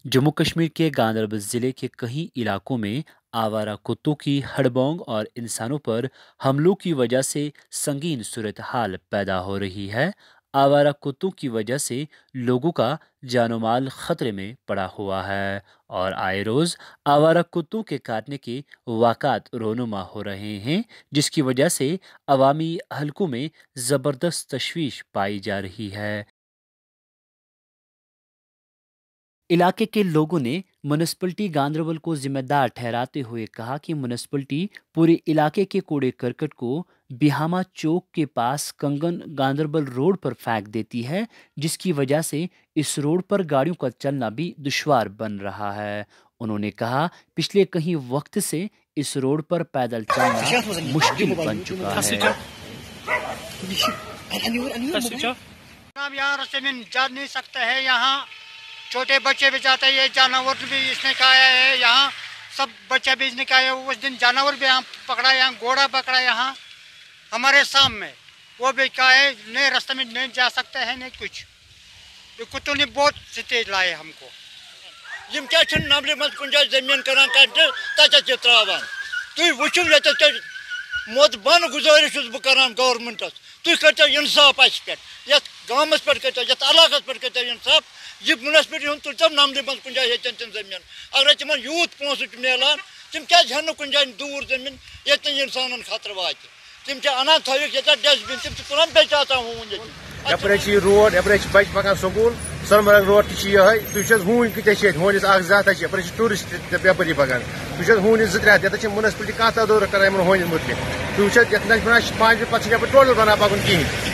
जम्मू कश्मीर के गांदरबल ज़िले के कई इलाकों में आवारा कुत्तों की हड़बोंग और इंसानों पर हमलों की वजह से संगीन सूरत हाल पैदा हो रही है। आवारा कुत्तों की वजह से लोगों का जानो माल खतरे में पड़ा हुआ है और आए रोज़ आवारा कुत्तों के काटने के वाक़ात रोनुमा हो रहे हैं, जिसकी वजह से अवामी हलकों में ज़बरदस्त तशवीश पाई जा रही है। इलाके के लोगों ने म्यूनिसिपैलिटी गांदरबल को जिम्मेदार ठहराते हुए कहा कि म्यूनिसिपैलिटी पूरे इलाके के कूड़े करकट को बिहामा चौक के पास कंगन गांदरबल रोड पर फेंक देती है, जिसकी वजह से इस रोड पर गाड़ियों का चलना भी दुश्वार बन रहा है। उन्होंने कहा, पिछले कई वक्त से इस रोड पर पैदल चलना मुश्किल बन चुका है। हम यहाँ रास्ते में जा नहीं सकते हैं। यहाँ छोटे बच्चे भी जाते हैं, ये जानवर भी इसने खाया है। यहाँ सब बच्चे भी इसने खाया है। उस दिन जानवर भी यहाँ पकड़ा, यहाँ घोड़ा पकड़ा यहाँ हमारे सामने, वो भी कहा है नहीं रास्ते में नहीं जा सकते हैं, नहीं कुछ। ये कुत्तों ने बहुत स्थिति लाए हमको। यम क्या नंबर मत कुछ जमीन करान तथा त्रावान तुम वो ये मोत बन गुजारिश बह करान गवर्नमेंटस तुम करो इंसाफ अस पे गामस पे करो इलाक पे करो इंसाफ। यह म्यूनिसिपलिटी हूँ तुल नंबर मत कुछ तम जमीन अगर तम यूत पोस मिलान तम क्या कुछ जाए दूर जमीन ये इंसान खतर वा तम अनान थविक ये डस्टबिन तम तुलान बे यपर रोड यपर बच पकान स्कूल सोनमर्ग रोड तुम हून कत हूनिस जत यपर टूरिस्ट यपरी पकान तुम हूनिस जो ये म्यूनिसिपलिटी कह तदोर कर हूनिस मुतल तुम पाँच पे टोटल बना पकन कहें।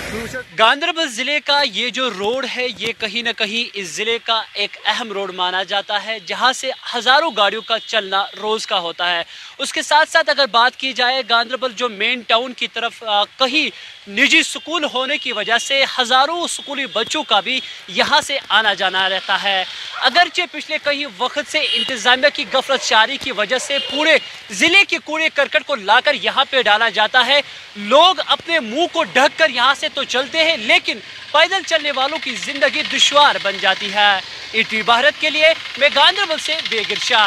गांदरबल जिले का ये जो रोड है ये कहीं ना कहीं इस जिले का एक अहम रोड माना जाता है, जहां से हजारों गाड़ियों का चलना रोज का होता है। उसके साथ साथ अगर बात की जाए गांदरबल जो मेन टाउन की तरफ कहीं निजी स्कूल होने की वजह से हजारों स्कूली बच्चों का भी यहां से आना जाना रहता है। अगरचे पिछले कई वक्त से इंतजामिया की गफलतशारी की वजह से पूरे जिले के कूड़े करकट को लाकर यहाँ पे डाला जाता है। लोग अपने मुंह को ढक कर यहाँ से तो चलते हैं, लेकिन पैदल चलने वालों की जिंदगी दुश्वार बन जाती है। ईटीवी भारत के लिए मैं गांदरबल से बेगिरशाद।